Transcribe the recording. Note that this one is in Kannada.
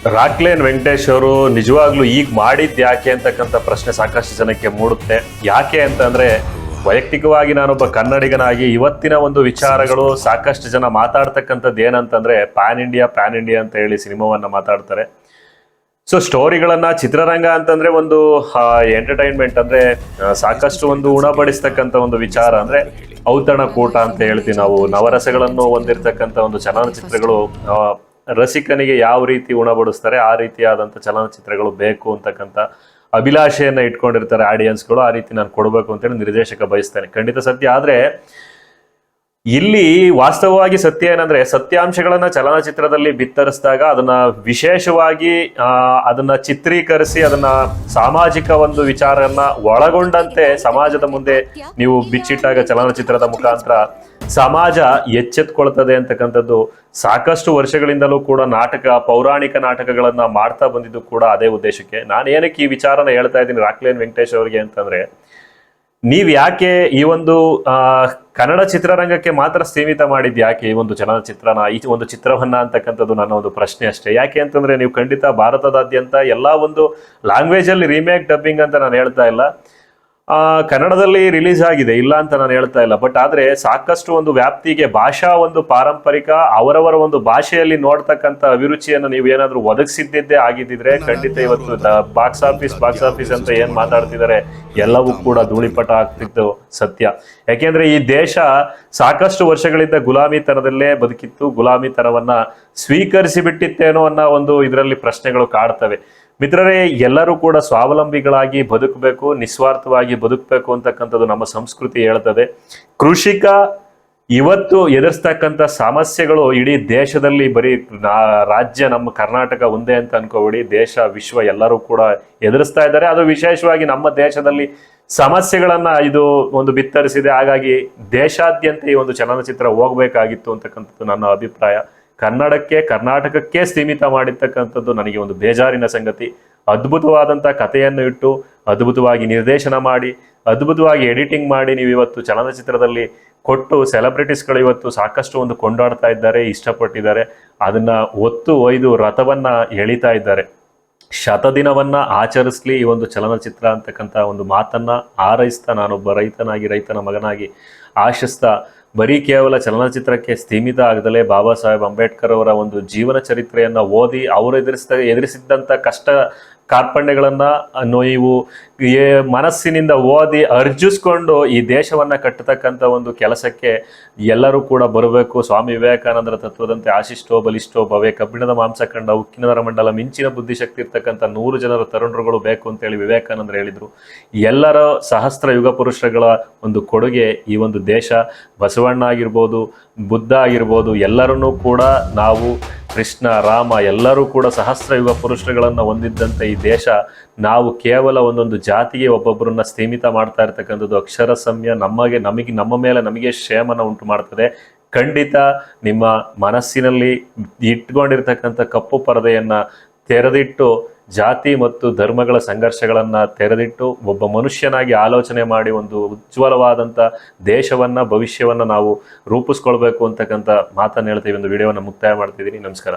ರಾಕ್ಲೈನ್ ವೆಂಕಟೇಶ್ ಅವರು ನಿಜವಾಗ್ಲೂ ಈಗ ಮಾಡಿದ್ದು ಯಾಕೆ ಅಂತಕ್ಕಂಥ ಪ್ರಶ್ನೆ ಸಾಕಷ್ಟು ಜನಕ್ಕೆ ಮೂಡುತ್ತೆ. ಯಾಕೆ ಅಂತಂದ್ರೆ, ವೈಯಕ್ತಿಕವಾಗಿ ನಾನೊಬ್ಬ ಕನ್ನಡಿಗನಾಗಿ ಇವತ್ತಿನ ಒಂದು ವಿಚಾರಗಳು ಸಾಕಷ್ಟು ಜನ ಮಾತಾಡ್ತಕ್ಕಂಥದ್ದು ಏನಂತಂದ್ರೆ ಪ್ಯಾನ್ ಇಂಡಿಯಾ ಅಂತ ಹೇಳಿ ಸಿನಿಮಾವನ್ನ ಮಾತಾಡ್ತಾರೆ. ಸೊ ಸ್ಟೋರಿಗಳನ್ನ, ಚಿತ್ರರಂಗ ಅಂತಂದ್ರೆ ಒಂದು ಎಂಟರ್ಟೈನ್ಮೆಂಟ್ ಅಂದ್ರೆ ಸಾಕಷ್ಟು ಒಂದು ಉಣಬಡಿಸ್ತಕ್ಕಂಥ ಒಂದು ವಿಚಾರ ಅಂದ್ರೆ ಔತಣಕೂಟ ಅಂತ ಹೇಳ್ತೀವಿ ನಾವು. ನವರಸಗಳನ್ನು ಹೊಂದಿರತಕ್ಕಂಥ ಒಂದು ಚಲನಚಿತ್ರಗಳು ರಸಿಕನಿಗೆ ಯಾವ ರೀತಿ ಉಣಬಡಿಸ್ತಾರೆ ಆ ರೀತಿಯಾದಂಥ ಚಲನಚಿತ್ರಗಳು ಬೇಕು ಅಂತಕ್ಕಂಥ ಅಭಿಲಾಷೆಯನ್ನ ಇಟ್ಕೊಂಡಿರ್ತಾರೆ ಆಡಿಯನ್ಸ್ಗಳು. ಆ ರೀತಿ ನಾನು ಕೊಡಬೇಕು ಅಂತೇಳಿ ನಿರ್ದೇಶಕ ಬಯಸ್ತಾನೆ, ಖಂಡಿತ ಸತ್ಯ. ಆದ್ರೆ ಇಲ್ಲಿ ವಾಸ್ತವವಾಗಿ ಸತ್ಯ ಏನಂದ್ರೆ, ಸತ್ಯಾಂಶಗಳನ್ನ ಚಲನಚಿತ್ರದಲ್ಲಿ ಬಿತ್ತರಿಸಿದಾಗ ಅದನ್ನ ವಿಶೇಷವಾಗಿ ಅದನ್ನ ಚಿತ್ರೀಕರಿಸಿ ಅದನ್ನ ಸಾಮಾಜಿಕ ಒಂದು ವಿಚಾರನ್ನ ಒಳಗೊಂಡಂತೆ ಸಮಾಜದ ಮುಂದೆ ನೀವು ಬಿಚ್ಚಿಟ್ಟಾಗ ಚಲನಚಿತ್ರದ ಮುಖಾಂತರ ಸಮಾಜ ಎಚ್ಚೆತ್ಕೊಳ್ತದೆ ಅಂತಕ್ಕಂಥದ್ದು ಸಾಕಷ್ಟು ವರ್ಷಗಳಿಂದಲೂ ಕೂಡ ಪೌರಾಣಿಕ ನಾಟಕಗಳನ್ನ ಮಾಡ್ತಾ ಬಂದಿದ್ದು ಕೂಡ ಅದೇ ಉದ್ದೇಶಕ್ಕೆ. ನಾನು ಏನಕ್ಕೆ ಈ ವಿಚಾರನ ಹೇಳ್ತಾ ಇದ್ದೀನಿ ರಾಕ್ಲೈನ್ ವೆಂಕಟೇಶ್ ಅವರಿಗೆ ಅಂತಂದ್ರೆ, ನೀವ್ ಯಾಕೆ ಈ ಒಂದು ಕನ್ನಡ ಚಿತ್ರರಂಗಕ್ಕೆ ಮಾತ್ರ ಸೀಮಿತ ಮಾಡಿದ್ ಯಾಕೆ ಈ ಒಂದು ಚಲನಚಿತ್ರನ, ಈ ಒಂದು ಚಿತ್ರವನ್ನ ಅಂತಕ್ಕಂಥದ್ದು ನನ್ನ ಒಂದು ಪ್ರಶ್ನೆ ಅಷ್ಟೇ. ಯಾಕೆ ಅಂತಂದ್ರೆ, ನೀವು ಖಂಡಿತ ಭಾರತದಾದ್ಯಂತ ಎಲ್ಲಾ ಒಂದು ಲ್ಯಾಂಗ್ವೇಜ್ ಅಲ್ಲಿ ರೀಮೇಕ್ ಡಬ್ಬಿಂಗ್ ಅಂತ ನಾನು ಹೇಳ್ತಾ ಇಲ್ಲ, ಕನ್ನಡದಲ್ಲಿ ರಿಲೀಸ್ ಆಗಿದೆ, ಇಲ್ಲ ಅಂತ ನಾನು ಹೇಳ್ತಾ ಇಲ್ಲ. ಬಟ್ ಆದ್ರೆ ಸಾಕಷ್ಟು ಒಂದು ವ್ಯಾಪ್ತಿಗೆ ಭಾಷಾ ಒಂದು ಪಾರಂಪರಿಕ ಅವರವರ ಒಂದು ಭಾಷೆಯಲ್ಲಿ ನೋಡ್ತಕ್ಕಂಥ ಅಭಿರುಚಿಯನ್ನು ನೀವು ಏನಾದ್ರೂ ಒದಗಿಸಿದ್ದೇ ಆಗಿದ್ದಿದ್ರೆ ಖಂಡಿತ ಇವತ್ತು ಬಾಕ್ಸ್ ಆಫೀಸ್ ಅಂತ ಏನ್ ಮಾತಾಡ್ತಿದ್ದಾರೆ ಎಲ್ಲವೂ ಕೂಡ ಧೂಳಿಪಟ ಆಗ್ತಿತ್ತು ಸತ್ಯ. ಯಾಕೆಂದ್ರೆ ಈ ದೇಶ ಸಾಕಷ್ಟು ವರ್ಷಗಳಿಂದ ಗುಲಾಮಿತನದಲ್ಲೇ ಬದುಕಿತ್ತು, ಗುಲಾಮಿತನವನ್ನ ಸ್ವೀಕರಿಸಿ ಬಿಟ್ಟಿತ್ತೇನೋ ಅನ್ನೋ ಒಂದು ಇದರಲ್ಲಿ ಪ್ರಶ್ನೆಗಳು ಕಾಡ್ತವೆ. ಮಿತ್ರರೇ, ಎಲ್ಲರೂ ಕೂಡ ಸ್ವಾವಲಂಬಿಗಳಾಗಿ ಬದುಕಬೇಕು, ನಿಸ್ವಾರ್ಥವಾಗಿ ಬದುಕಬೇಕು ಅಂತಕ್ಕಂಥದ್ದು ನಮ್ಮ ಸಂಸ್ಕೃತಿ ಹೇಳ್ತದೆ. ಕೃಷಿಕ ಇವತ್ತು ಎದುರಿಸ್ತಕ್ಕಂಥ ಸಮಸ್ಯೆಗಳು ಇಡೀ ದೇಶದಲ್ಲಿ ಬರೀ ರಾಜ್ಯ ನಮ್ಮ ಕರ್ನಾಟಕ ಒಂದೇ ಅಂತ ಅನ್ಕೋಬೇಡಿ, ದೇಶ ವಿಶ್ವ ಎಲ್ಲರೂ ಕೂಡ ಎದುರಿಸ್ತಾ ಇದ್ದಾರೆ. ಅದು ವಿಶೇಷವಾಗಿ ನಮ್ಮ ದೇಶದಲ್ಲಿ ಸಮಸ್ಯೆಗಳನ್ನ ಇದು ಒಂದು ಬಿತ್ತರಿಸಿದೆ. ಹಾಗಾಗಿ ದೇಶಾದ್ಯಂತ ಈ ಒಂದು ಚಲನಚಿತ್ರ ಹೋಗ್ಬೇಕಾಗಿತ್ತು ಅಂತಕ್ಕಂಥದ್ದು ನನ್ನ ಅಭಿಪ್ರಾಯ. ಕರ್ನಾಟಕಕ್ಕೆ ಸೀಮಿತ ಮಾಡಿರ್ತಕ್ಕಂಥದ್ದು ನನಗೆ ಒಂದು ಬೇಜಾರಿನ ಸಂಗತಿ. ಅದ್ಭುತವಾದಂಥ ಕಥೆಯನ್ನು ಇಟ್ಟು ಅದ್ಭುತವಾಗಿ ನಿರ್ದೇಶನ ಮಾಡಿ ಅದ್ಭುತವಾಗಿ ಎಡಿಟಿಂಗ್ ಮಾಡಿ ನೀವು ಇವತ್ತು ಚಲನಚಿತ್ರದಲ್ಲಿ ಕೊಟ್ಟು ಸೆಲೆಬ್ರಿಟೀಸ್ಗಳು ಇವತ್ತು ಸಾಕಷ್ಟು ಒಂದು ಕೊಂಡಾಡ್ತಾ ಇದ್ದಾರೆ, ಇಷ್ಟಪಟ್ಟಿದ್ದಾರೆ. ಅದನ್ನ ಒತ್ತು ಒಯ್ದು ರಥವನ್ನ ಎಳಿತಾ ಇದ್ದಾರೆ. ಶತದಿನವನ್ನ ಆಚರಿಸ್ಲಿ ಈ ಒಂದು ಚಲನಚಿತ್ರ ಅಂತಕ್ಕಂಥ ಒಂದು ಮಾತನ್ನ ಹಾರೈಸ್ತಾ, ನಾನೊಬ್ಬ ರೈತನ ಮಗನಾಗಿ ಆಶಿಸ್ತಾ, ಬರೀ ಕೇವಲ ಚಲನಚಿತ್ರಕ್ಕೆ ಸೀಮಿತ ಆಗದಲೇ ಬಾಬಾ ಸಾಹೇಬ್ ಅಂಬೇಡ್ಕರ್ ಅವರ ಒಂದು ಜೀವನ ಚರಿತ್ರೆಯನ್ನ ಓದಿ ಅವರು ಎದುರಿಸಿದ್ದಂಥ ಕಷ್ಟ ಕಾರ್ಪಣ್ಯಗಳನ್ನ ನೀವು ಮನಸ್ಸಿನಿಂದ ಓದಿ ಅರ್ಜಿಸ್ಕೊಂಡು ಈ ದೇಶವನ್ನ ಕಟ್ಟತಕ್ಕಂಥ ಒಂದು ಕೆಲಸಕ್ಕೆ ಎಲ್ಲರೂ ಕೂಡ ಬರಬೇಕು. ಸ್ವಾಮಿ ವಿವೇಕಾನಂದರ ತತ್ವದಂತೆ ಆಶಿಷ್ಟೋ ಬಲಿಷ್ಠೋ ಭವೆ, ಕಬ್ಬಿಣದ ಮಾಂಸ ಕಂಡ ಉಕ್ಕಿನ ನರಮಂಡಲ, ಮಿಂಚಿನ ಬುದ್ಧಿಶಕ್ತಿ ಇರ್ತಕ್ಕಂಥ 100 ಜನರ ತರುಣರುಗಳು ಬೇಕು ಅಂತೇಳಿ ವಿವೇಕಾನಂದರು ಹೇಳಿದ್ರು. ಎಲ್ಲರ ಸಹಸ್ರ ಯುಗ ಪುರುಷಗಳ ಒಂದು ಕೊಡುಗೆ ಈ ಒಂದು ದೇಶ. ಬಸವಣ್ಣ ಆಗಿರ್ಬೋದು, ಬುದ್ಧ ಆಗಿರ್ಬೋದು, ಎಲ್ಲರನ್ನೂ ಕೂಡ ನಾವು ಕೃಷ್ಣ, ರಾಮ ಎಲ್ಲರೂ ಕೂಡ ಸಹಸ್ರ ಯುಗ ಪುರುಷರುಗಳನ್ನು ಹೊಂದಿದ್ದಂಥ ಈ ದೇಶ, ನಾವು ಕೇವಲ ಒಂದೊಂದು ಜಾತಿಗೆ ಒಬ್ಬೊಬ್ಬರನ್ನ ಸೀಮಿತ ಮಾಡ್ತಾ ಇರ್ತಕ್ಕಂಥದ್ದು ಅಕ್ಷರಸಮ್ಯ ನಮ್ಮ ಮೇಲೆ ನಮಗೆ ಕ್ಷೇಮನ ಉಂಟು ಮಾಡ್ತದೆ. ಖಂಡಿತ ನಿಮ್ಮ ಮನಸ್ಸಿನಲ್ಲಿ ಇಟ್ಕೊಂಡಿರ್ತಕ್ಕಂಥ ಕಪ್ಪು ಪರದೆಯನ್ನ ತೆರೆದಿಟ್ಟು, ಜಾತಿ ಮತ್ತು ಧರ್ಮಗಳ ಸಂಘರ್ಷಗಳನ್ನ ತೆರೆದಿಟ್ಟು ಒಬ್ಬ ಮನುಷ್ಯನಾಗಿ ಆಲೋಚನೆ ಮಾಡಿ ಒಂದು ಉಜ್ವಲವಾದಂಥ ದೇಶವನ್ನ, ಭವಿಷ್ಯವನ್ನ ನಾವು ರೂಪಿಸ್ಕೊಳ್ಬೇಕು ಅಂತಕ್ಕಂಥ ಮಾತನ್ನು ಹೇಳ್ತೀವಿ. ಒಂದು ವಿಡಿಯೋವನ್ನು ಮುಕ್ತಾಯ ಮಾಡ್ತಿದ್ದೀನಿ. ನಮಸ್ಕಾರ.